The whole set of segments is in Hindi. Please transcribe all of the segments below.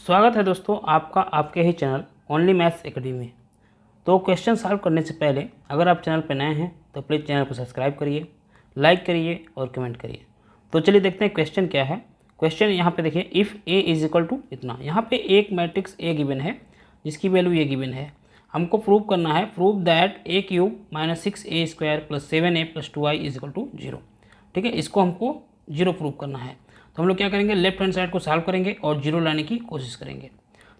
स्वागत है दोस्तों आपका आपके ही चैनल ओनली मैथ्स एकेडमी में। तो क्वेश्चन सॉल्व करने से पहले अगर आप चैनल पर नए हैं तो प्लीज़ चैनल को सब्सक्राइब करिए, लाइक करिए और कमेंट करिए। तो चलिए देखते हैं क्वेश्चन क्या है। क्वेश्चन यहाँ पे देखिए, if a is equal to इतना, यहाँ पे एक मैट्रिक्स ए गिवन है जिसकी वैल्यू ये गिवन है। हमको प्रूव करना है, prove that a cube minus 6a square plus 7a plus 2i is equal to 0। ठीक है, इसको हमको 0 प्रूव करना है। तो हम लोग क्या करेंगे, लेफ्ट हैंड साइड को सॉल्व करेंगे और 0 लाने की कोशिश करेंगे।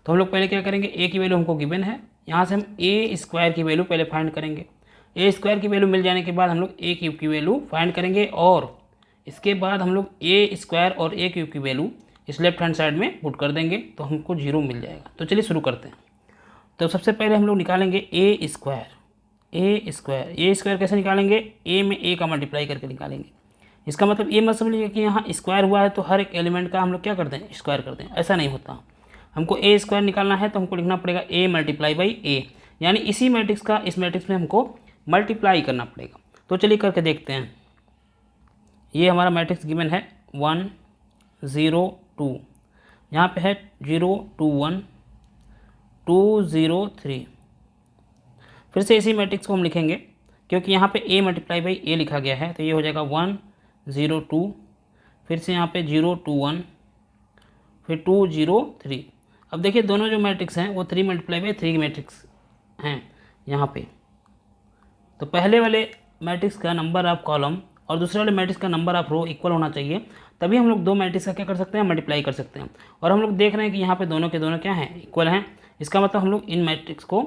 तो हम लोग पहले क्या करेंगे, ए की वैल्यू हमको गिवन है, यहाँ से हम ए स्क्वायर की वैल्यू पहले फाइंड करेंगे। ए स्क्वायर की वैल्यू मिल जाने के बाद हम लोग ए क्यूब की वैल्यू फाइंड करेंगे और इसके बाद हम लोग ए स्क्वायर और ए क्यूब की वैल्यू इस लेफ्ट हैंड साइड में पुट कर देंगे तो हमको 0 मिल जाएगा। तो चलिए शुरू करते हैं। तो सबसे पहले हम लोग निकालेंगे ए स्क्वायर कैसे निकालेंगे, ए में ए का मल्टीप्लाई करके निकालेंगे। इसका मतलब ये मत समझिए कि यहाँ स्क्वायर हुआ है तो हर एक एलिमेंट का हम लोग क्या करते हैं, स्क्वायर करते हैं, ऐसा नहीं होता। हमको ए स्क्वायर निकालना है तो हमको लिखना पड़ेगा ए मल्टीप्लाई बाई ए, यानी इसी मैट्रिक्स का इस मैट्रिक्स में हमको मल्टीप्लाई करना पड़ेगा। तो चलिए करके देखते हैं। ये हमारा मैट्रिक्स गिवन है 1 0 2, यहाँ पे है 0 2 1 2 0 3। फिर से इसी मैट्रिक्स को हम लिखेंगे क्योंकि यहाँ पे ए मल्टीप्लाई बाई ए लिखा गया है, तो ये हो जाएगा 1 0 2, फिर से यहाँ पे 0 2 1, फिर 2 0 3। अब देखिए दोनों जो मैट्रिक्स हैं वो 3 मल्टीप्लाई बाई 3 मैट्रिक्स हैं यहाँ पे। तो पहले वाले मैट्रिक्स का नंबर ऑफ कॉलम और दूसरे वाले मैट्रिक्स का नंबर ऑफ रो इक्वल होना चाहिए, तभी हम लोग दो मैट्रिक्स का क्या कर सकते हैं, मल्टीप्लाई कर सकते हैं। और हम लोग देख रहे हैं कि यहाँ पे दोनों के दोनों क्या हैं, इक्वल हैं। इसका मतलब हम लोग इन मैट्रिक्स को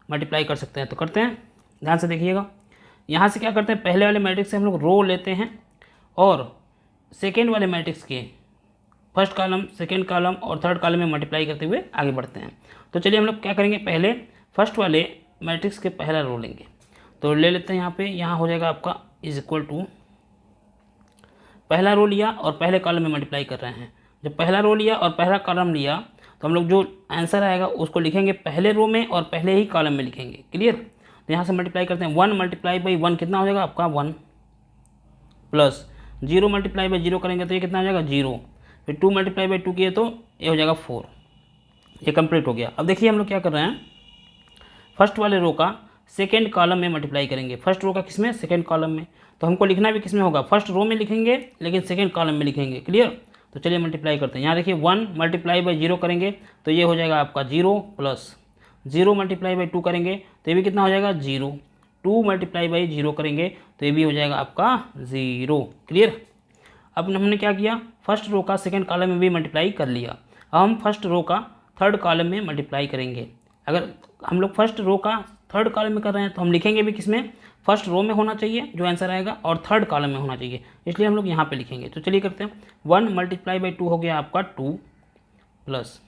मल्टीप्लाई कर सकते हैं। तो करते हैं, ध्यान से देखिएगा। यहाँ से क्या करते हैं, पहले वाले मैट्रिक्स से हम लोग रो लेते हैं और सेकेंड वाले मैट्रिक्स के फर्स्ट कॉलम, सेकेंड कॉलम और थर्ड कॉलम में मल्टीप्लाई करते हुए आगे बढ़ते हैं। तो चलिए हम लोग क्या करेंगे, पहले फर्स्ट वाले मैट्रिक्स के पहला रो लेंगे। तो ले लेते हैं यहाँ पे, यहाँ हो जाएगा आपका इज इक्वल टू, पहला रो लिया और पहले कॉलम में मल्टीप्लाई कर रहे हैं। जब पहला रो लिया और पहला कॉलम लिया तो हम लोग जो आंसर आएगा उसको लिखेंगे पहले रो में और पहले ही कॉलम में लिखेंगे। क्लियर। तो यहाँ से मल्टीप्लाई करते हैं, 1 मल्टीप्लाई बाई 1 कितना हो जाएगा आपका 1, प्लस 0 मल्टीप्लाई बाई 0 करेंगे तो ये कितना हो जाएगा 0, फिर 2 मल्टीप्लाई बाई 2 किए तो ये हो जाएगा 4। ये कंप्लीट हो गया। अब देखिए हम लोग क्या कर रहे हैं, फर्स्ट वाले रो का सेकेंड कॉलम में मल्टीप्लाई करेंगे। फर्स्ट रो का किस में, सेकेंड कॉलम में। तो हमको लिखना भी किस में होगा, फर्स्ट रो में लिखेंगे लेकिन सेकेंड कॉलम में लिखेंगे। क्लियर। तो चलिए मल्टीप्लाई करते हैं। यहाँ देखिए 1 मल्टीप्लाई बाई 0 करेंगे तो ये हो जाएगा आपका 0, प्लस 0 मल्टीप्लाई बाई 2 करेंगे तो ये भी कितना हो जाएगा 0, 2 मल्टीप्लाई बाई 0 करेंगे तो ये भी हो जाएगा आपका 0। क्लियर। अब हमने क्या किया, फर्स्ट रो का सेकेंड कॉलम में भी मल्टीप्लाई कर लिया। अब हम फर्स्ट रो का थर्ड कॉलम में मल्टीप्लाई करेंगे। अगर हम लोग फर्स्ट रो का थर्ड कॉलम में कर रहे हैं तो हम लिखेंगे भी किस में, फर्स्ट रो में होना चाहिए जो आंसर आएगा और थर्ड कॉलम में होना चाहिए, इसलिए हम लोग यहाँ पे लिखेंगे। तो चलिए करते हैं, 1 मल्टीप्लाई बाई 2 हो गया आपका 2, प्लस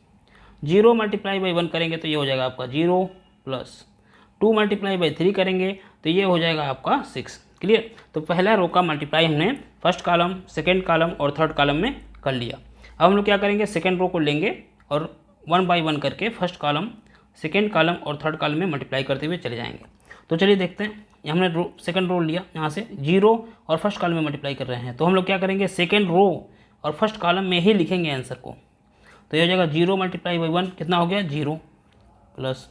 0 मल्टीप्लाई बाई 1 करेंगे तो ये हो जाएगा आपका 0, प्लस 2 मल्टीप्लाई बाई 3 करेंगे तो ये हो जाएगा आपका 6। क्लियर। तो पहला रो का मल्टीप्लाई हमने फर्स्ट कॉलम, सेकेंड कॉलम और थर्ड कॉलम में कर लिया। अब हम लोग क्या करेंगे, सेकेंड रो को लेंगे और 1 बाई 1 करके फर्स्ट कॉलम, सेकेंड कॉलम और थर्ड कॉलम में मल्टीप्लाई करते हुए चले जाएंगे। तो चलिए देखते हैं, हमने सेकेंड रो लिया, यहाँ से 0 और फर्स्ट कॉलम में मल्टीप्लाई कर रहे हैं। तो हम लोग क्या करेंगे, सेकेंड रो और फर्स्ट कॉलम में ही लिखेंगे आंसर को। तो ये हो जाएगा 0 मल्टीप्लाई बाई 1 कितना हो गया 0, प्लस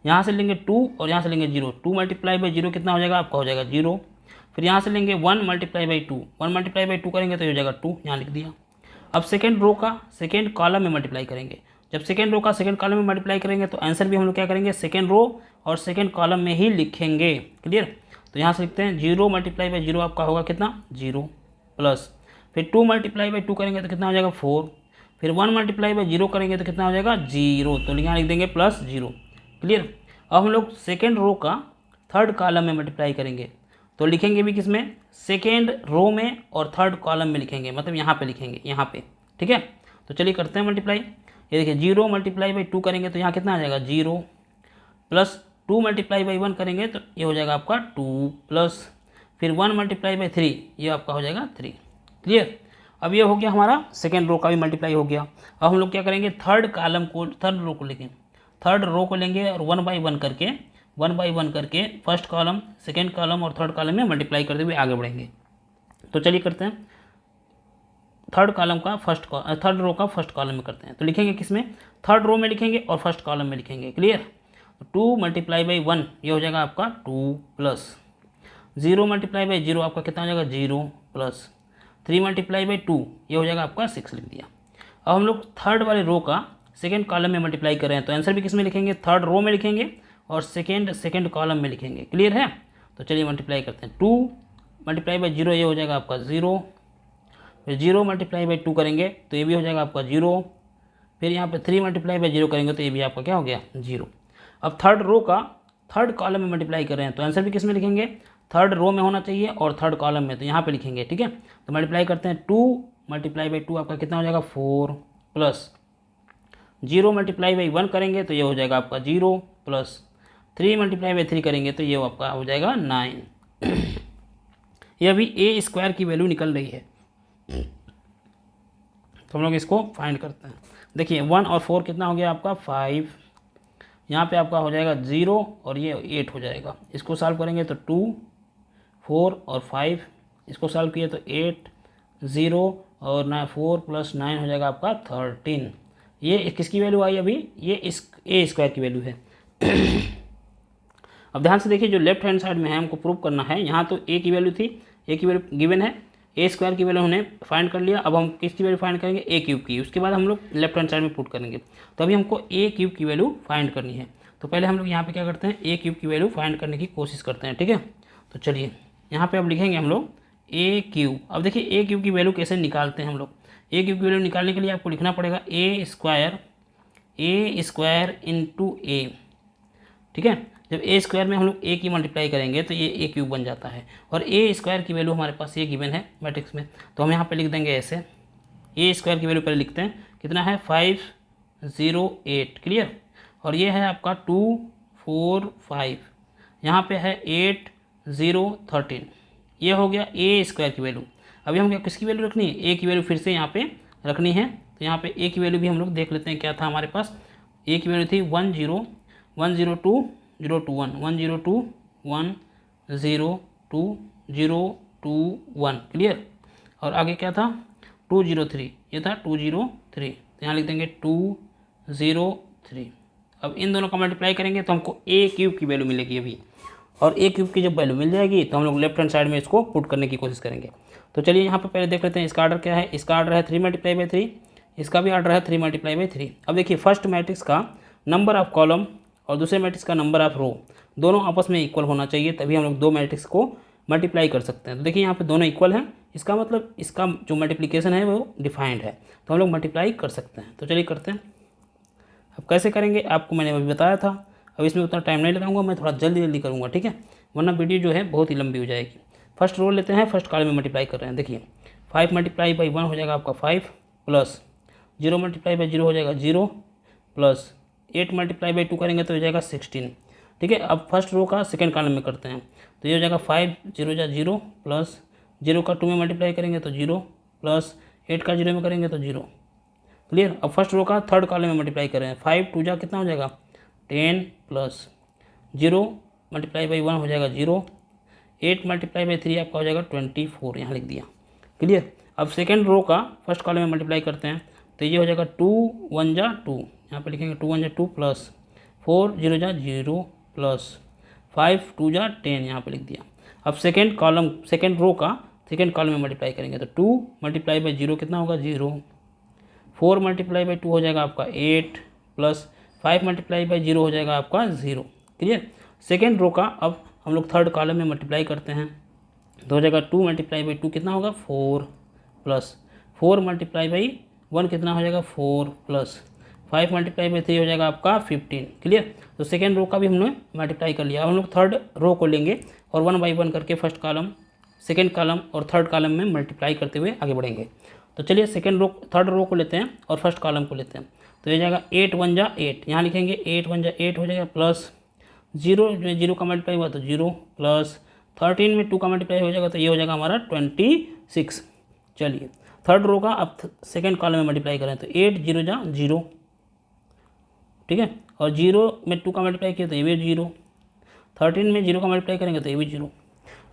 यहाँ से लेंगे 2 और यहाँ से लेंगे 0, 2 मल्टीप्लाई बाई 0 कितना हो जाएगा आपका हो जाएगा 0, फिर यहाँ से लेंगे 1 मल्टीप्लाई बाई 2, 1 मल्टीप्लाई बाई 2 करेंगे तो ये हो जाएगा 2, यहाँ लिख दिया। अब सेकेंड रो का सेकेंड कॉलम में मल्टीप्लाई करेंगे। जब सेकेंड रो का सेकेंड कॉलम में मल्टीप्लाई करेंगे तो आंसर भी हम लोग क्या करेंगे, सेकेंड रो और सेकेंड कॉलम में ही लिखेंगे। क्लियर। तो यहाँ से लिखते हैं 0 मल्टीप्लाई बाई 0 आपका होगा कितना 0, प्लस फिर 2 मल्टीप्लाई बाई 2 करेंगे तो कितना हो जाएगा 4, फिर 1 मल्टीप्लाई बाई 0 करेंगे तो कितना हो जाएगा 0, तो यहाँ लिख देंगे प्लस 0। क्लियर। अब हम लोग सेकेंड रो का थर्ड कॉलम में मल्टीप्लाई करेंगे तो लिखेंगे भी किस में, सेकेंड रो में और थर्ड कॉलम में लिखेंगे, मतलब यहाँ पे लिखेंगे, यहाँ पे। ठीक है। तो चलिए करते हैं मल्टीप्लाई। ये देखिए 0 मल्टीप्लाई बाई 2 करेंगे तो यहाँ कितना आ जाएगा 0, प्लस 2 मल्टीप्लाई बाई 1 करेंगे तो ये हो जाएगा आपका 2, प्लस फिर 1 मल्टीप्लाई बाई 3 ये आपका हो जाएगा 3। क्लियर। अब ये हो गया हमारा सेकेंड रो का भी मल्टीप्लाई हो गया। अब हम लोग क्या करेंगे, थर्ड कॉलम को, थर्ड रो को लेंगे, थर्ड रो को लेंगे और 1 बाई 1 करके फर्स्ट कॉलम, सेकेंड कॉलम और थर्ड कॉलम में मल्टीप्लाई करते हुए आगे बढ़ेंगे। तो चलिए करते हैं, थर्ड कॉलम का थर्ड रो का फर्स्ट कॉलम में करते हैं। तो लिखेंगे किस में, थर्ड रो में लिखेंगे और फर्स्ट कॉलम में लिखेंगे। क्लियर। 2 मल्टीप्लाई बाई 1 ये हो जाएगा आपका 2 प्लस 0 मल्टीप्लाई बाई 0 आपका कितना हो जाएगा 0 प्लस 3 मल्टीप्लाई बाई 2 ये हो जाएगा आपका 6 लिख दिया। अब हम लोग थर्ड वाले रो का सेकेंड कॉलम में मल्टीप्लाई कर रहे हैं, तो आंसर भी किस में लिखेंगे, थर्ड रो में लिखेंगे और सेकेंड कॉलम में लिखेंगे। क्लियर है। तो चलिए मल्टीप्लाई करते हैं। 2 मल्टीप्लाई बाई 0 ये हो जाएगा आपका 0, फिर 0 मल्टीप्लाई बाई 2 करेंगे तो ये भी हो जाएगा आपका 0, फिर यहाँ पे 3 मल्टीप्लाई बाई 0 करेंगे तो ये भी आपका क्या हो गया 0। अब थर्ड रो का थर्ड कॉलम में मल्टीप्लाई कर रहे हैं, तो आंसर भी किस में लिखेंगे, थर्ड रो में होना चाहिए और थर्ड कॉलम में, तो यहाँ पे लिखेंगे। ठीक है। तो मल्टीप्लाई करते हैं। 2 मल्टीप्लाई बाई 2 आपका कितना हो जाएगा 4 प्लस 0 मल्टीप्लाई बाई 1 करेंगे तो ये हो जाएगा आपका 0 प्लस 3 मल्टीप्लाई बाई 3 करेंगे तो ये आपका हो जाएगा 9। ये अभी ए स्क्वायर की वैल्यू निकल रही है, तो हम लोग इसको फाइंड करते हैं। देखिए 1 और 4 कितना हो गया आपका 5, यहाँ पे आपका हो जाएगा 0 और ये 8 हो जाएगा। इसको सॉल्व करेंगे तो 2 4 और 5, इसको सॉल्व किए तो 8 0 और 4 प्लस 9 हो जाएगा आपका 13। ये किसकी वैल्यू आई अभी, ये इस ए स्क्वायर की वैल्यू है। अब ध्यान से देखिए, जो लेफ्ट हैंड साइड में है हमको प्रूव करना है। यहाँ तो ए की वैल्यू थी, ए की वैल्यू गिवन है, ए स्क्वायर की वैल्यू हमने फाइंड कर लिया। अब हम किसकी वैल्यू फाइंड करेंगे, ए क्यूब की। उसके बाद हम लोग लेफ्ट हैंड साइड में पुट करेंगे। तो अभी हमको ए क्यूब की वैल्यू फाइंड करनी है। तो पहले हम लोग यहाँ पे क्या करते हैं, ए क्यूब की वैल्यू फाइंड करने की कोशिश करते हैं। ठीक है। तो चलिए यहाँ पे अब लिखेंगे हम लोग ए क्यूब। अब देखिए ए क्यूब की वैल्यू कैसे निकालते हैं हम लोग। ए क्यूब की वैल्यू निकालने के लिए आपको लिखना पड़ेगा ए स्क्वायर इंटू ए। ठीक है। जब ए स्क्वायर में हम लोग ए की मल्टीप्लाई करेंगे तो ये ए क्यूब बन जाता है, और ए स्क्वायर की वैल्यू हमारे पास ये गिवन है मैट्रिक्स में। तो हम यहाँ पे लिख देंगे ऐसे, ए स्क्वायर की वैल्यू पहले लिखते हैं, कितना है 508। क्लियर। और ये है आपका 245, यहाँ पे है 8013। ये हो गया ए स्क्वायर की वैल्यू। अभी हम किसकी वैल्यू रखनी है, ए की वैल्यू फिर से यहाँ पे रखनी है। तो यहाँ पे ए की वैल्यू भी हम लोग देख लेते हैं क्या था हमारे पास। ए की वैल्यू थी 102 021 102 1 क्लियर। और आगे क्या था 203, ये था 203, तो यहाँ लिख देंगे 203। अब इन दोनों का मल्टीप्लाई करेंगे तो हमको ए क्यूब की वैल्यू मिलेगी अभी, और ए क्यूब की जब वैल्यू मिल जाएगी तो हम लोग लेफ्ट हैंड साइड में इसको पुट करने की कोशिश करेंगे। तो चलिए यहाँ पर पहले देख लेते हैं इसका आर्डर क्या है। इसका आर्डर है 3 मल्टीप्लाई बाई 3, इसका भी आर्डर है 3 मल्टीप्लाई बाई 3। अब देखिए फर्स्ट मैट्रिक्स का नंबर ऑफ कॉलम और दूसरे मैट्रिक्स का नंबर ऑफ रो दोनों आपस में इक्वल होना चाहिए, तभी हम लोग दो मैट्रिक्स को मल्टीप्लाई कर सकते हैं। तो देखिए यहाँ पे दोनों इक्वल हैं, इसका मतलब इसका जो मल्टीप्लिकेशन है वो डिफाइंड है, तो हम लोग मल्टीप्लाई कर सकते हैं। तो चलिए करते हैं। अब कैसे करेंगे आपको मैंने अभी बताया था। अब इसमें उतना टाइम नहीं लगाऊंगा, मैं थोड़ा जल्दी करूँगा। ठीक है, वरना वीडियो जो है बहुत ही लंबी हो जाएगी। फर्स्ट रो लेते हैं, फर्स्ट कॉलम में मल्टीप्लाई कर रहे हैं। देखिए 5 मल्टीप्लाई बाई 1 हो जाएगा आपका 5, प्लस 0 मल्टीप्लाई बाई 0 हो जाएगा 0, प्लस 8 मल्टीप्लाई बाई 2 करेंगे तो हो जाएगा 16। ठीक है। अब फर्स्ट रो का सेकंड कॉलम में करते हैं, तो ये हो जाएगा 5 0 जा 0, प्लस 0 का 2 में मल्टीप्लाई करेंगे तो 0, प्लस 8 का 0 में करेंगे तो 0। क्लियर। अब फर्स्ट रो का थर्ड कॉलम में मल्टीप्लाई कर रहे हैं। 5 2 जा कितना हो जाएगा 10, प्लस 0 मल्टीप्लाई बाई 1 हो जाएगा 0, 8 मल्टीप्लाई बाई 3 आपका हो जाएगा 24, यहाँ लिख दिया। क्लियर। अब सेकेंड रो का फर्स्ट कॉलम में मल्टीप्लाई करते हैं, तो ये हो जाएगा 2 1 जा 2, यहाँ पे लिखेंगे 2 1 जा 2, प्लस 4 0 जा 0, प्लस 5 2 जा 10, यहाँ पे लिख दिया। अब सेकेंड रो का सेकेंड कॉलम में मल्टीप्लाई करेंगे, तो 2 मल्टीप्लाई बाई 0 कितना होगा 0, 4 मल्टीप्लाई बाई 2 हो जाएगा आपका 8, प्लस 5 मल्टीप्लाई बाई 0 हो जाएगा आपका 0। क्लियर। सेकेंड रो का अब हम लोग थर्ड कॉलम में मल्टीप्लाई करते हैं, तो हो जाएगा 2 मल्टीप्लाई बाई 2 कितना होगा 4, प्लस 4 मल्टीप्लाई बाई 1 कितना हो जाएगा 4, प्लस 5 मल्टीप्लाई बाई 3 हो जाएगा आपका 15। क्लियर। तो सेकेंड रो का भी हमने मल्टीप्लाई कर लिया। अब हम लोग थर्ड रो को लेंगे और 1 बाई 1 करके फर्स्ट कॉलम सेकेंड कॉलम और थर्ड कॉलम में मल्टीप्लाई करते हुए आगे बढ़ेंगे। तो चलिए थर्ड रो को लेते हैं और फर्स्ट कॉलम को लेते हैं, तो ये जाएगा 8 1 जा 8, यहाँ लिखेंगे 8 1 जा 8 हो जाएगा, प्लस 0 में 0 का मल्टीप्लाई हुआ तो 0, प्लस 13 में 2 का मल्टीप्लाई हो जाएगा तो ये हो जाएगा हमारा 26। चलिए थर्ड रो का अब सेकेंड कॉलम में मल्टीप्लाई करें, तो 8 0 जा 0, ठीक है, और 0 में 2 का मल्टीप्लाई किया तो ये भी 0, 13 में 0 का मल्टीप्लाई करेंगे तो ये भी 0।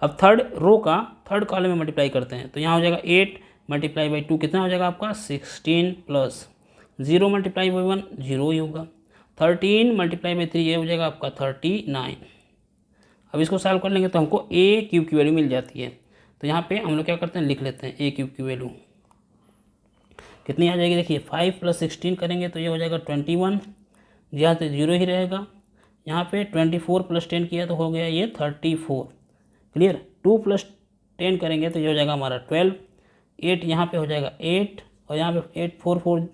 अब थर्ड रो का थर्ड कॉलम में मल्टीप्लाई करते हैं, तो यहाँ हो जाएगा 8 मल्टीप्लाई बाई 2 कितना हो जाएगा आपका 16 प्लस 0 मल्टीप्लाई बाई 1 0 ही होगा। 13 मल्टीप्लाई बाई 3 ये हो जाएगा आपका 39। अब इसको सॉल्व कर लेंगे तो हमको ए क्यूब की वैल्यू मिल जाती है। तो यहाँ पे हम लोग क्या करते हैं, लिख लेते हैं ए क्यूब की वैल्यू कितनी आ जाएगी। देखिए 5 + 16 करेंगे तो ये हो जाएगा 21, यहाँ से 0 ही रहेगा। यहाँ पे 24 + 10 किया तो हो गया ये 34। क्लियर। 2 + 10 करेंगे तो ये हो जाएगा हमारा 12। 8 यहाँ पे हो जाएगा 8 और यहाँ पे 8 4 4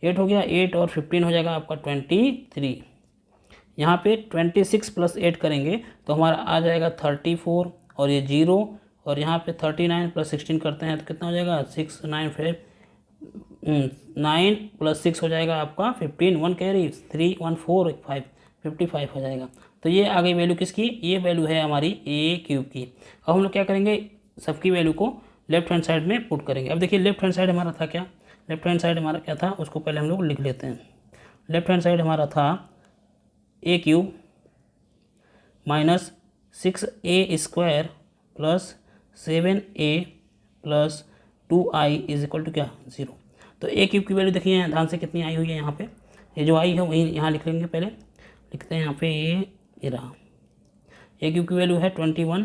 8 हो गया। 8 और 15 हो जाएगा आपका 23। यहाँ पे 26 + 8 करेंगे तो हमारा आ जाएगा 34 और ये 0 और यहाँ पे 39 + 16 करते हैं तो कितना हो जाएगा 6 9 5 9 + 6 हो जाएगा आपका 15। 1 कैरी 3 1 4 5 55 हो जाएगा। तो ये आ गई वैल्यू किसकी, ये वैल्यू है हमारी ए क्यूब की। अब हम लोग क्या करेंगे, सबकी वैल्यू को लेफ्ट हैंड साइड में पुट करेंगे। अब देखिए लेफ्ट हैंड साइड हमारा था क्या, लेफ्ट हैंड साइड हमारा क्या था उसको पहले हम लोग लिख लेते हैं। लेफ्ट हैंड साइड हमारा था ए क्यूब -6a² + 7a + 2i = क्या 0। तो ए क्यूब की वैल्यू देखिए ध्यान से कितनी आई हुई है यहाँ पे, ये जो आई है वही यहाँ लिख लेंगे। पहले लिखते हैं यहाँ पे ये रहा, ए क्यूब की वैल्यू है 21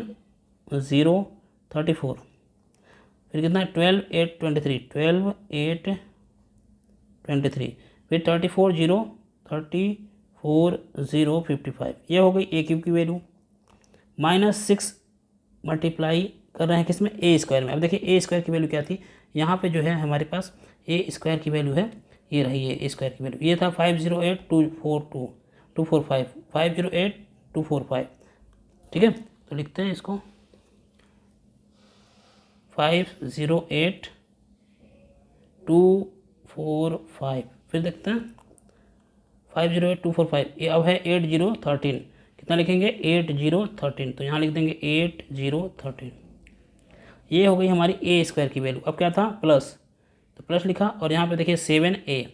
0 34, फिर कितना है 12 8 23 12 8 23, फिर 34 0 34 0 55। ये हो गई ए क्यूब की वैल्यू। -6 मल्टीप्लाई कर रहे हैं किसमें, ए स्क्वायर में। अब देखिए ए स्क्वायर की वैल्यू क्या थी, यहाँ पे जो है हमारे पास ए स्क्वायर की वैल्यू है, ये रही है ए स्क्वायर की वैल्यू। ये था 508 242 245 508 245। ठीक है, तो लिखते हैं इसको 508 245। फिर देखते हैं 508 245, ये अब है 8013। कितना लिखेंगे 8013, तो यहाँ लिख देंगे 8013। ये हो गई हमारी ए स्क्वायर की वैल्यू। अब क्या था प्लस, तो प्लस लिखा और यहाँ पे देखिए 7a,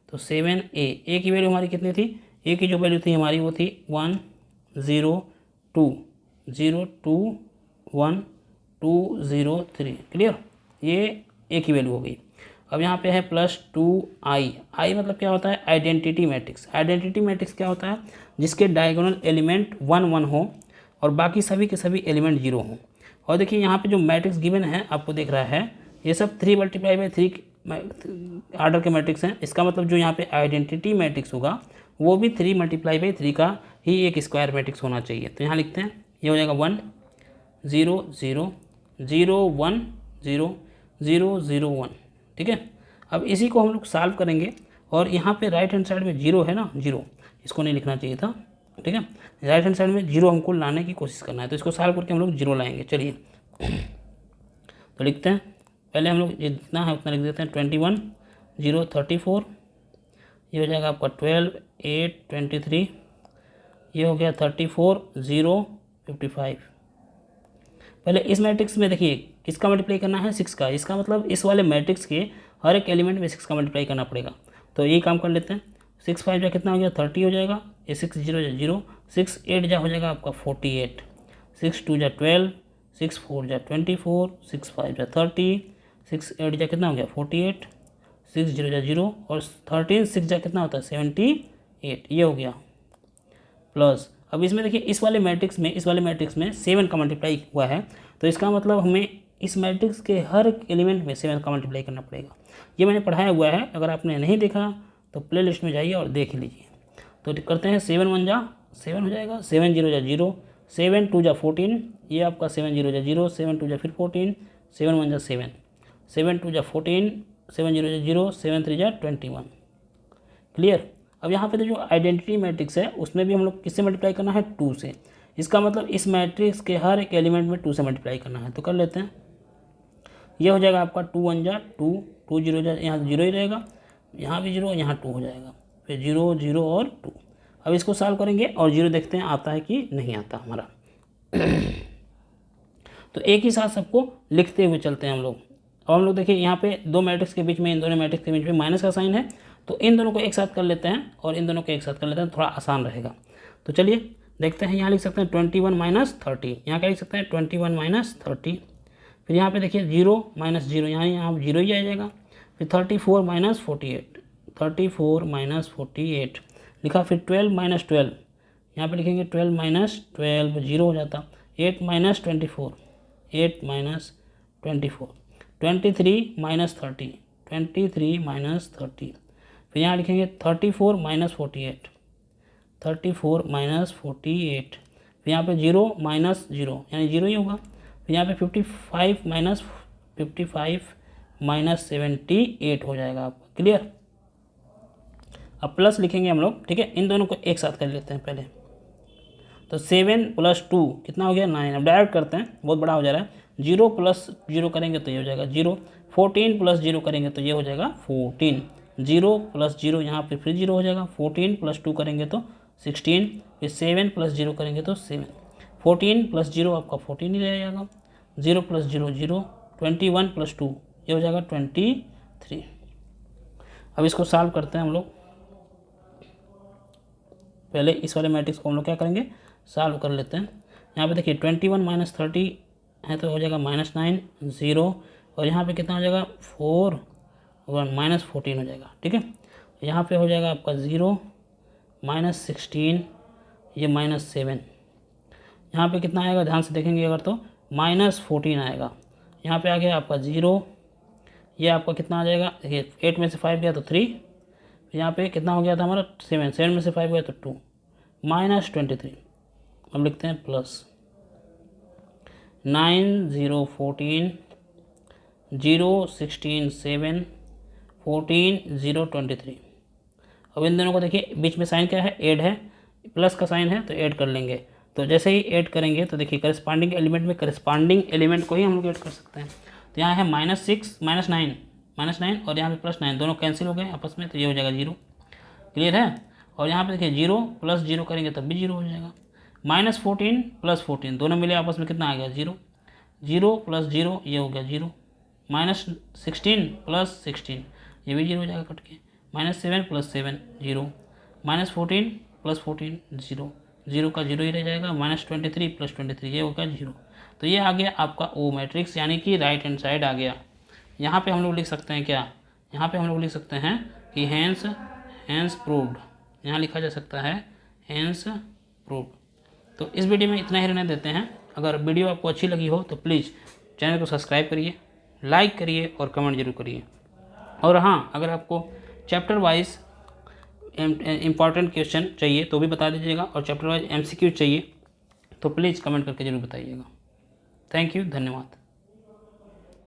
तो 7a ए की वैल्यू हमारी कितनी थी, ए की जो वैल्यू थी हमारी वो थी 1 0 2 0 2 1 2 0 3। क्लियर, ये ए की वैल्यू हो गई। अब यहाँ पे है +2i। आई मतलब क्या होता है, आइडेंटिटी मैट्रिक्स। आइडेंटिटी मैट्रिक्स क्या होता है, जिसके डायगोनल एलिमेंट 1 1 हो और बाकी सभी के सभी एलिमेंट 0 हो। और देखिए यहाँ पे जो मैट्रिक्स गिवन है आपको दिख रहा है, ये सब 3 × 3 आर्डर के मैट्रिक्स हैं। इसका मतलब जो यहाँ पे आइडेंटिटी मैट्रिक्स होगा वो भी 3 × 3 का ही एक स्क्वायर मैट्रिक्स होना चाहिए। तो यहाँ लिखते हैं ये हो जाएगा 1 0 0 0 1 0 0 0 1। ठीक है, अब इसी को हम लोग सॉल्व करेंगे और यहाँ पे राइट हैंड साइड में 0 है ना, 0 इसको नहीं लिखना चाहिए था। ठीक है, राइट हैंड साइड में 0 हमको लाने की कोशिश करना है, तो इसको सॉल्व करके हम लोग 0 लाएंगे। चलिए तो लिखते हैं, पहले हम लोग जितना है उतना लिख देते हैं 21 0 34, ये हो जाएगा आपका 12 8 23, ये हो गया 34 0 55। पहले इस मैट्रिक्स में देखिए किसका मल्टीप्लाई करना है, 6 का। इसका मतलब इस वाले मैट्रिक्स के हर एक एलिमेंट में 6 का मल्टीप्लाई करना पड़ेगा। तो यही काम कर लेते हैं। 6 5 जा कितना हो गया 30 हो जाएगा, ये 6 0 जा 0, 6 8 जा हो जाएगा आपका 48, 6 2 जा 12, 6 4 जा 24, 6 5 जा 30, 6 8 जा कितना हो गया 48, 6 0 जा 0 और 13 6 जा कितना होता है 78। ये हो गया प्लस। अब इसमें देखिए इस वाले मैट्रिक्स में 7 का मल्टीप्लाई हुआ है, तो इसका मतलब हमें इस मैट्रिक्स के हर एक एलिमेंट में 7 का मल्टीप्लाई करना पड़ेगा। ये मैंने पढ़ाया हुआ है, अगर आपने नहीं देखा तो प्लेलिस्ट में जाइए और देख लीजिए। तो करते हैं 7 1 जा 7 हो जाएगा, 7 0 जा 0, 7 2 जा 14, ये आपका 7 0 जा 0, 7 2 जा फिर 14, 7 1 जा 7, 7 2 जा 14, 7 0 जा 0, 7 3 जा 21। क्लियर। अब यहाँ पे तो जो आइडेंटिटी मैट्रिक्स है उसमें भी हम लोग किससे मल्टीप्लाई करना है 2 से। इसका मतलब इस मैट्रिक्स के हर एक एलिमेंट में 2 से मल्टीप्लाई करना है। तो कर लेते हैं, ये हो जाएगा आपका 2 1 जा 2, 2 0 जा, यहाँ 0 ही रहेगा, यहाँ भी 0, यहाँ 2 हो जाएगा, फिर 0 0 और 2। अब इसको सॉल्व करेंगे और 0 देखते हैं आता है कि नहीं आता हमारा। तो एक ही साथ सबको लिखते हुए चलते हैं हम लोग। अब हम लोग देखिए यहाँ पे दो मैट्रिक्स के बीच में, इन दोनों मैट्रिक्स के बीच में माइनस का साइन है, तो इन दोनों को एक साथ कर लेते हैं और इन दोनों को एक साथ कर लेते हैं, थोड़ा आसान रहेगा। तो चलिए देखते हैं, यहाँ लिख सकते हैं 21 - 30, यहाँ क्या लिख सकते हैं 21 - 30, फिर यहाँ पे देखिए 0 माइनस 0, यहाँ 0 ही आ जाएगा। फिर 34 माइनस 48, 34 माइनस 48 लिखा। फिर 12 माइनस 12, यहाँ पे लिखेंगे 12 माइनस 12, 0 हो जाता। 8 माइनस 24, 8 माइनस 24, 23 माइनस 30, 23 माइनस 30। फिर यहाँ लिखेंगे 34 माइनस 48, 34 माइनस 48। फिर यहाँ पे 0 माइनस 0, यानी 0 ही होगा। फिर यहाँ पे 55 माइनस 55 माइनस 78 हो जाएगा आपका। क्लियर। अब प्लस लिखेंगे हम लोग, ठीक है। इन दोनों को एक साथ कर लेते हैं पहले। तो 7 प्लस 2 कितना हो गया 9। अब डायरेक्ट करते हैं, बहुत बड़ा हो जा रहा है। 0 प्लस 0 करेंगे तो ये हो जाएगा 0। 14 प्लस 0 करेंगे तो ये हो जाएगा 14। 0 प्लस 0 यहाँ पे फिर 0 हो जाएगा। 14 प्लस 2 करेंगे तो 16। फिर 7 प्लस 0 करेंगे तो 7। 14 प्लस 0 आपका 14 ही रह जाएगा। 0 प्लस 0 0। 21 प्लस 2 ये हो जाएगा 23। अब इसको सॉल्व करते हैं हम लोग। पहले इस वाले मैट्रिक्स को हम लोग क्या करेंगे, सॉल्व कर लेते हैं। यहाँ पे देखिए 21 माइनस 30 है तो हो जाएगा -9, 0। और यहाँ पे कितना हो जाएगा 4 और माइनस 14 हो जाएगा, ठीक है। यहाँ पे हो जाएगा आपका 0 माइनस 16, ये -7। यहाँ पे कितना आएगा ध्यान से देखेंगे अगर तो -14 आएगा। यहाँ पे आ गया आपका 0, ये आपका कितना आ जाएगा, देखिए 8 में से 5 गया तो 3। यहाँ पे कितना हो गया था हमारा 7, 7 में से 5 गया तो 2, -23। अब लिखते हैं प्लस 9 0 14 0 16 7 14 0 23। अब इन दोनों को देखिए बीच में साइन क्या है, ऐड है, प्लस का साइन है तो ऐड कर लेंगे। तो जैसे ही ऐड करेंगे तो देखिए करस्पॉन्डिंग एलिमेंट में करस्पॉन्डिंग एलिमेंट को ही हम लोग ऐड कर सकते हैं। तो यहाँ है -9 और यहाँ पे +9, दोनों कैंसिल हो गए आपस में, तो ये हो जाएगा 0। क्लियर है। और यहाँ पे देखिए 0 प्लस 0 करेंगे तब भी 0 हो जाएगा। -14 प्लस 14 दोनों मिले आपस में कितना आ गया 0। 0 प्लस 0 ये हो गया 0। -16 प्लस 16 ये भी 0 हो जाएगा कट के। -7 प्लस 7 0। -14 प्लस 14 0, 0 का 0 ही रह जाएगा। -23 प्लस 23 ये होगा 0। तो ये आ गया आपका ओ मैट्रिक्स, यानी कि राइट हैंड साइड आ गया। यहाँ पे हम लोग लिख सकते हैं क्या, यहाँ पे हम लोग लिख सकते हैं कि हैंस प्रूव्ड, यहाँ लिखा जा सकता है हैंस प्रूव्ड। तो इस वीडियो में इतना ही रहने देते हैं। अगर वीडियो आपको अच्छी लगी हो तो प्लीज़ चैनल को सब्सक्राइब करिए, लाइक करिए और कमेंट जरूर करिए। और हाँ, अगर आपको चैप्टर वाइज इम्पॉर्टेंट क्वेश्चन चाहिए तो भी बता दीजिएगा, और चैप्टर वाइज MCQ चाहिए तो प्लीज़ कमेंट करके जरूर बताइएगा। थैंक यू, धन्यवाद।